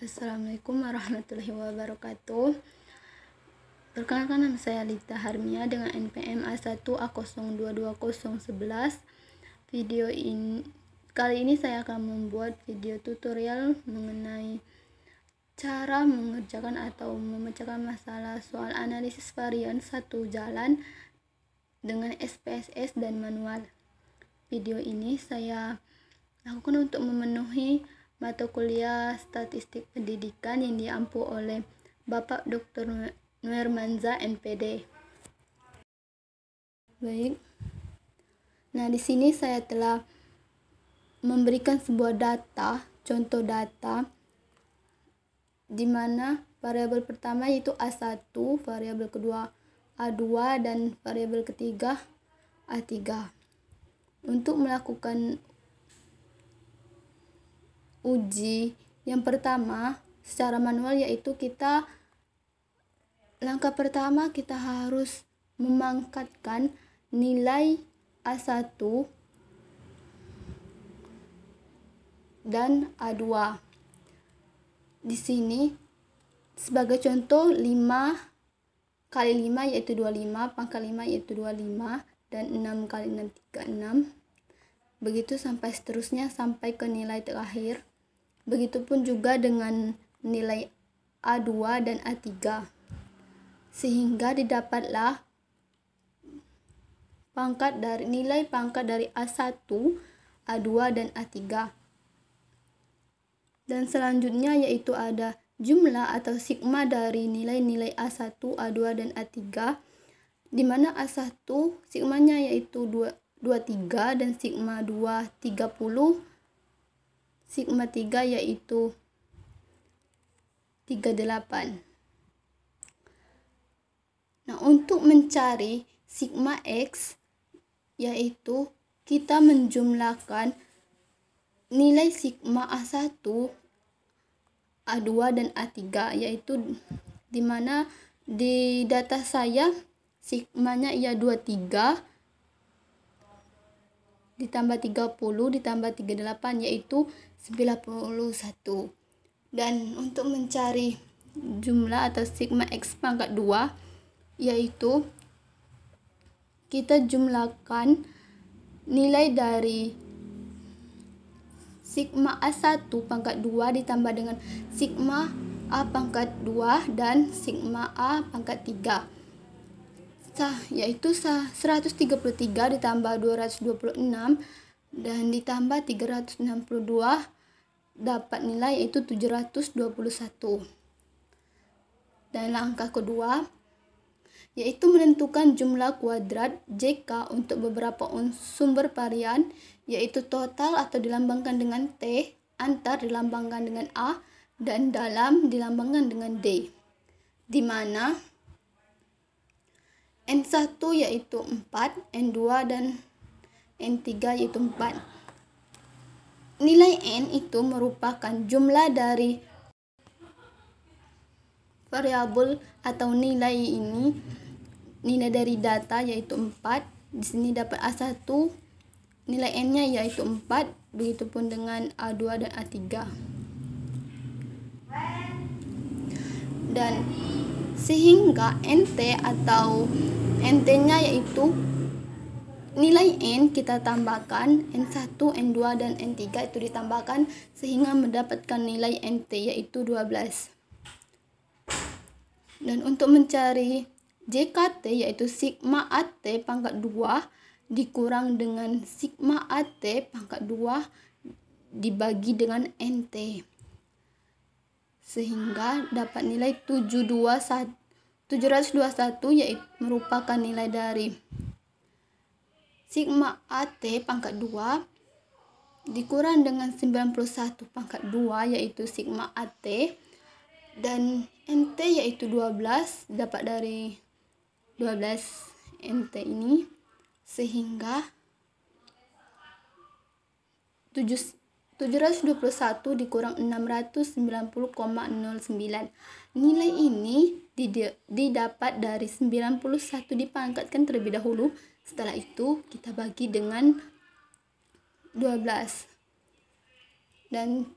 Assalamualaikum warahmatullahi wabarakatuh. Perkenalkan, nama saya Lita Harmia dengan NPM A1A022011. Kali ini saya akan membuat video tutorial mengenai cara mengerjakan atau memecahkan masalah soal analisis varian satu jalan dengan SPSS dan manual. Video ini saya lakukan untuk memenuhi mata kuliah statistik pendidikan yang diampu oleh Bapak Dr. Nuermanza MPD. Baik. Nah, di sini saya telah memberikan sebuah data, contoh data di mana variabel pertama yaitu A1, variabel kedua A2 dan variabel ketiga A3. Untuk melakukan uji yang pertama secara manual, yaitu langkah pertama kita harus memangkatkan nilai A1 dan A2. Di sini sebagai contoh 5 kali 5 yaitu 25, pangkat 5 yaitu 25, dan 6 kali 6 36. Begitu sampai seterusnya sampai ke nilai terakhir. Begitupun juga dengan nilai A2 dan A3, sehingga didapatlah nilai pangkat dari A1, A2 dan A3. Dan selanjutnya yaitu ada jumlah atau sigma dari nilai-nilai A1, A2 dan A3, di mana A1 sigmanya yaitu 23 dan sigma 2 30, sigma 3 yaitu 38. Nah, untuk mencari sigma X yaitu kita menjumlahkan nilai sigma A1, A2 dan A3, yaitu dimana di data saya sigmanya ia 23 ditambah 30 ditambah 38 yaitu 91. Dan untuk mencari jumlah atau sigma X pangkat 2 yaitu kita jumlahkan nilai dari sigma A1 pangkat 2 ditambah dengan sigma A pangkat 2 dan sigma A pangkat 3, yaitu 133 ditambah 226 dan ditambah 362 dapat nilai yaitu 721. Dan langkah kedua yaitu menentukan jumlah kuadrat JK untuk beberapa sumber varian, yaitu total atau dilambangkan dengan T, antar dilambangkan dengan A, dan dalam dilambangkan dengan D, di mana N1 yaitu 4, N2 dan N3 yaitu 4. Nilai N itu merupakan jumlah dari variabel atau nilai ini, nilai dari data yaitu 4. Di sini dapat A1, nilai N-nya yaitu 4, begitupun dengan A2 dan A3. Dan sehingga NT atau NT-nya yaitu nilai N kita tambahkan N1, N2 dan N3 itu ditambahkan sehingga mendapatkan nilai NT yaitu 12. Dan untuk mencari JKT yaitu sigma AT pangkat 2 dikurang dengan sigma AT pangkat 2 dibagi dengan NT, sehingga dapat nilai 721, yaitu merupakan nilai dari sigma AT pangkat 2 dikurang dengan 91 pangkat 2 yaitu sigma AT, dan NT yaitu 12 dapat dari 12 NT ini, sehingga 721 dikurang 690,09. Nilai ini didapat dari 91 dipangkatkan terlebih dahulu. Setelah itu kita bagi dengan 12. Dan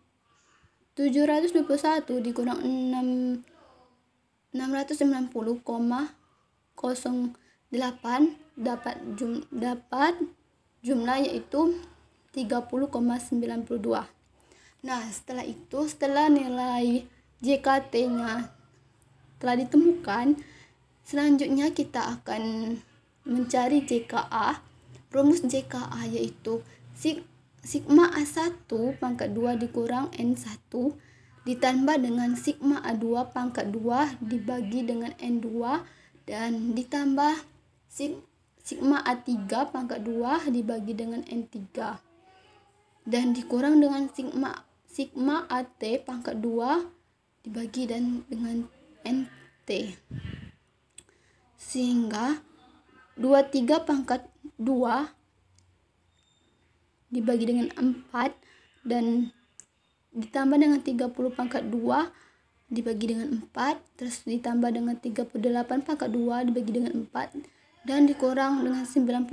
721 dikurang 690,08 dapat jumlah yaitu 30,92. Nah, setelah nilai JKT-nya telah ditemukan, selanjutnya kita akan mencari JKA. Rumus JKA yaitu sigma A1 pangkat 2 dikurang N1 ditambah dengan sigma A2 pangkat 2 dibagi dengan N2 dan ditambah sigma A3 pangkat 2 dibagi dengan N3 dan dikurang dengan sigma AT pangkat 2 dibagi dengan NT, sehingga 23 pangkat 2 dibagi dengan 4 dan ditambah dengan 30 pangkat 2 dibagi dengan 4, terus ditambah dengan 38 pangkat 2 dibagi dengan 4 dan dikurang dengan 91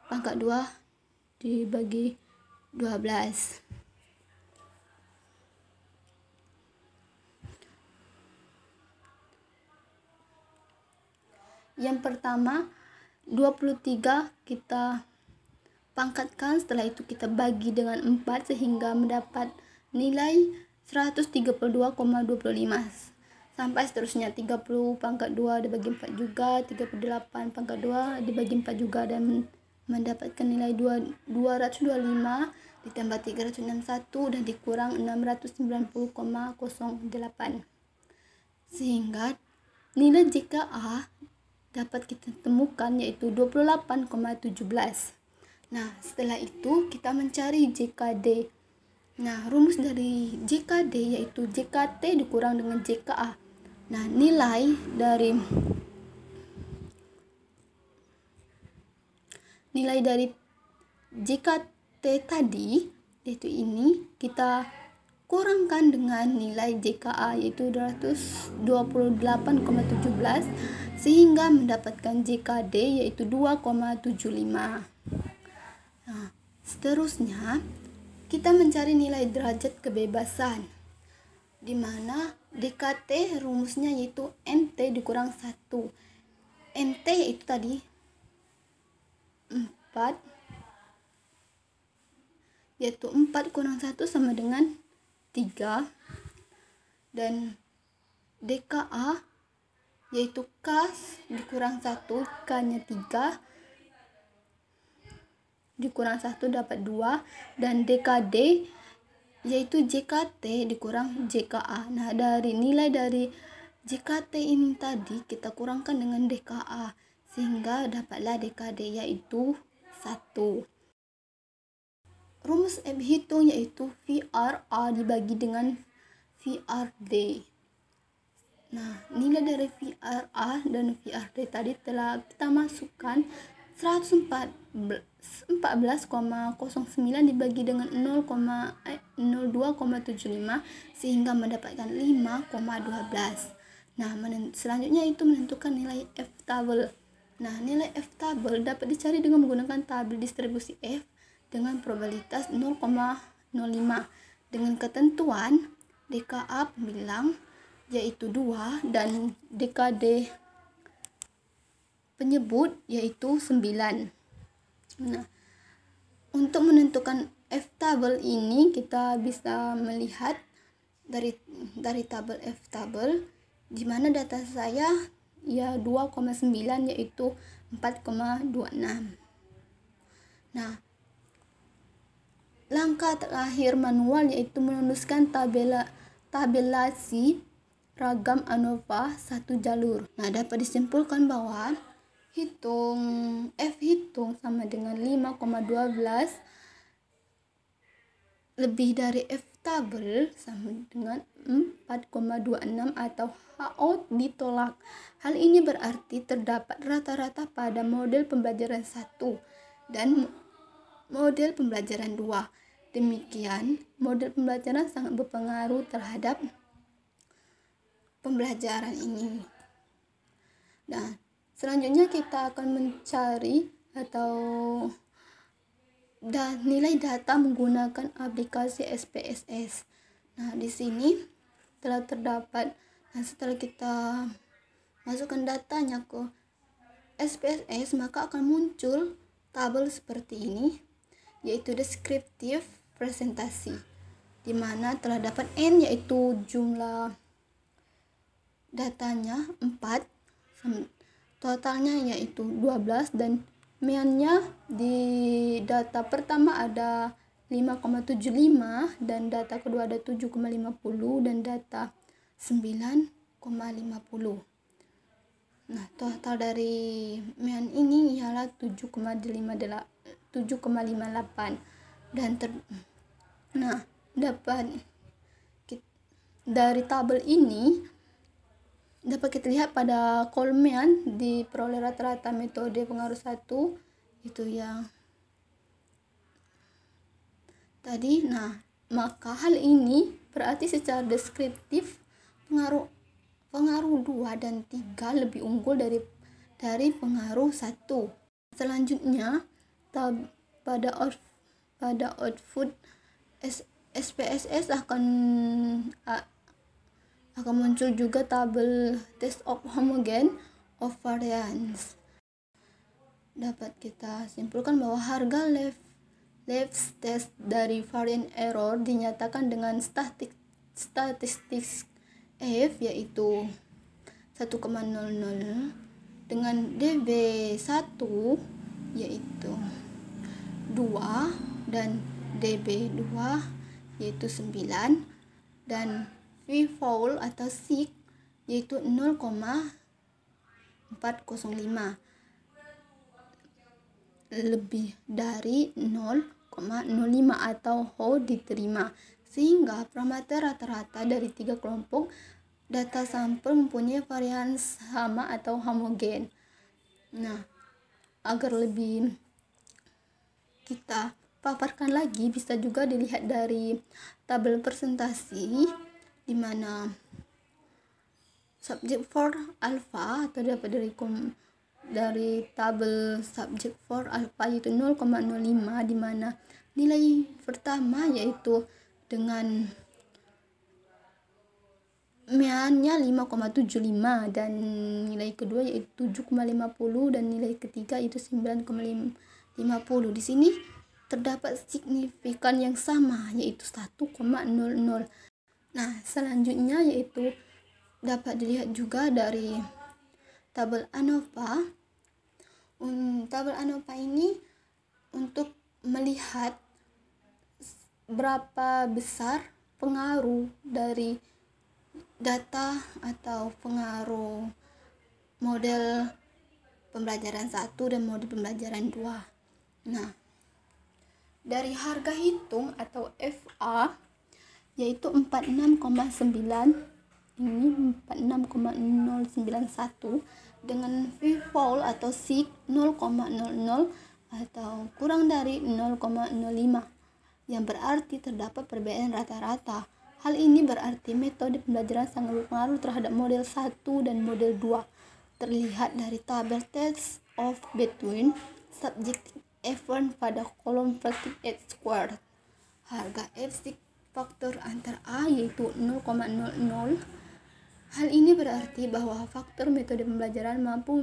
pangkat 2 dibagi 12. Yang pertama 23 kita pangkatkan, setelah itu kita bagi dengan 4 sehingga mendapat nilai 132,25 sampai seterusnya. 30 pangkat 2 dibagi 4 juga, 38 pangkat 2 dibagi 4 juga dan mendapatkan nilai 225 ditambah 361 dan dikurang 690,08 sehingga nilai JKA dapat kita temukan yaitu 28,17. Nah, setelah itu kita mencari JKD. Nah, rumus dari JKD yaitu JKT dikurang dengan JKA. Nah, nilai dari JKT tadi yaitu ini kita kurangkan dengan nilai JKA yaitu 228,17 sehingga mendapatkan JKD yaitu 2,75. Nah, seterusnya kita mencari nilai derajat kebebasan, di mana DKT rumusnya yaitu NT dikurang 1. NT itu tadi 4, yaitu 4 kurang 1 sama dengan 3, dan DKA yaitu K dikurang 1, K-nya 3 dikurang 1 dapat 2, dan DKD yaitu JKT dikurang JKA. Nah, dari nilai dari JKT ini tadi kita kurangkan dengan DKA sehingga dapatlah DKD yaitu 1. Rumus F hitung yaitu VRA dibagi dengan VRD. Nah, nilai dari VRA dan VRD tadi telah kita masukkan 114,09 dibagi dengan 02,75 sehingga mendapatkan 5,12. Nah, selanjutnya itu menentukan nilai F tabel. Nah, nilai F tabel dapat dicari dengan menggunakan tabel distribusi F dengan probabilitas 0,05 dengan ketentuan DKA pembilang yaitu 2 dan DKD penyebut yaitu 9. Nah, untuk menentukan F tabel ini kita bisa melihat dari tabel F tabel di mana data saya ya 2,9 yaitu 4,26. Nah, langkah terakhir manual yaitu menuliskan tabelasi ragam ANOVA satu jalur. Nah, dapat disimpulkan bahwa F hitung sama dengan 5,12 lebih dari F tabel sama dengan 4,26 atau HO ditolak. Hal ini berarti terdapat rata-rata pada model pembelajaran 1 dan model pembelajaran 2. Demikian, model pembelajaran sangat berpengaruh terhadap pembelajaran ini. Nah, selanjutnya kita akan mencari atau nilai data menggunakan aplikasi SPSS. Nah, di sini telah terdapat. Nah, setelah kita masukkan datanya ke SPSS, maka akan muncul tabel seperti ini, yaitu deskriptif presentasi, di mana telah dapat N, yaitu jumlah datanya 4, totalnya yaitu 12, dan meannya di data pertama ada 5,75 dan data kedua ada 7,50 dan data 9,50. Nah, total dari mean ini ialah 7,58 dan dapat dari tabel ini dapat kita lihat pada kolom mean diperoleh rata-rata metode pengaruh 1 itu yang tadi. Nah, maka hal ini berarti secara deskriptif pengaruh 2 dan 3 lebih unggul dari pengaruh 1. Selanjutnya pada output SPSS akan muncul juga tabel test of homogen of variance. Dapat kita simpulkan bahwa harga Leibniz test dari variance error dinyatakan dengan statistik F yaitu 1,00 dengan dB1 yaitu 2 dan dB2 yaitu 9 dan V-fold atau sig yaitu 0,405 lebih dari 0,05 atau Ho diterima, sehingga parameter rata-rata dari 3 kelompok data sampel mempunyai varians sama atau homogen. Nah, agar lebih kita paparkan lagi, bisa juga dilihat dari tabel presentasi di mana subject for alpha atau dapat dari tabel subject for alpha yaitu 0,05, di mana nilai pertama yaitu dengan meannya 5,75 dan nilai kedua yaitu 7,50 dan nilai ketiga itu 9,50. Di sini terdapat signifikan yang sama yaitu 1,00. Nah, selanjutnya yaitu dapat dilihat juga dari tabel ANOVA. Tabel ANOVA ini untuk melihat berapa besar pengaruh dari data atau pengaruh model pembelajaran 1 dan model pembelajaran 2. Nah, dari harga hitung atau FA yaitu 46,9, ini 46,091 dengan V-fold atau sig 0,00 atau kurang dari 0,05, yang berarti terdapat perbedaan rata-rata. Hal ini berarti metode pembelajaran sangat berpengaruh terhadap model 1 dan model 2. Terlihat dari tabel test of between subjective effort pada kolom practice H squared. Harga F faktor antar A yaitu 0,00. Hal ini berarti bahwa faktor metode pembelajaran mampu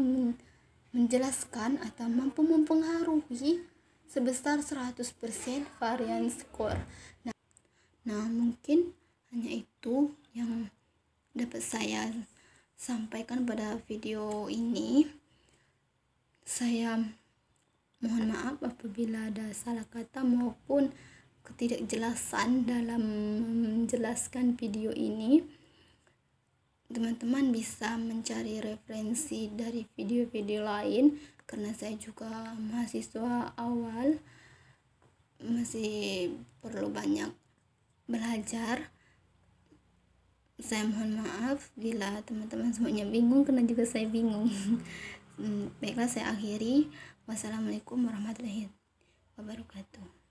menjelaskan atau mampu mempengaruhi sebesar 100% variance score. Nah, mungkin hanya itu yang dapat saya sampaikan pada video ini. Saya mohon maaf apabila ada salah kata maupun ketidakjelasan dalam menjelaskan video ini. Teman-teman bisa mencari referensi dari video-video lain, karena saya juga mahasiswa awal, masih perlu banyak belajar. Saya mohon maaf bila teman-teman semuanya bingung, karena juga saya bingung. Baiklah, saya akhiri. Wassalamualaikum warahmatullahi wabarakatuh.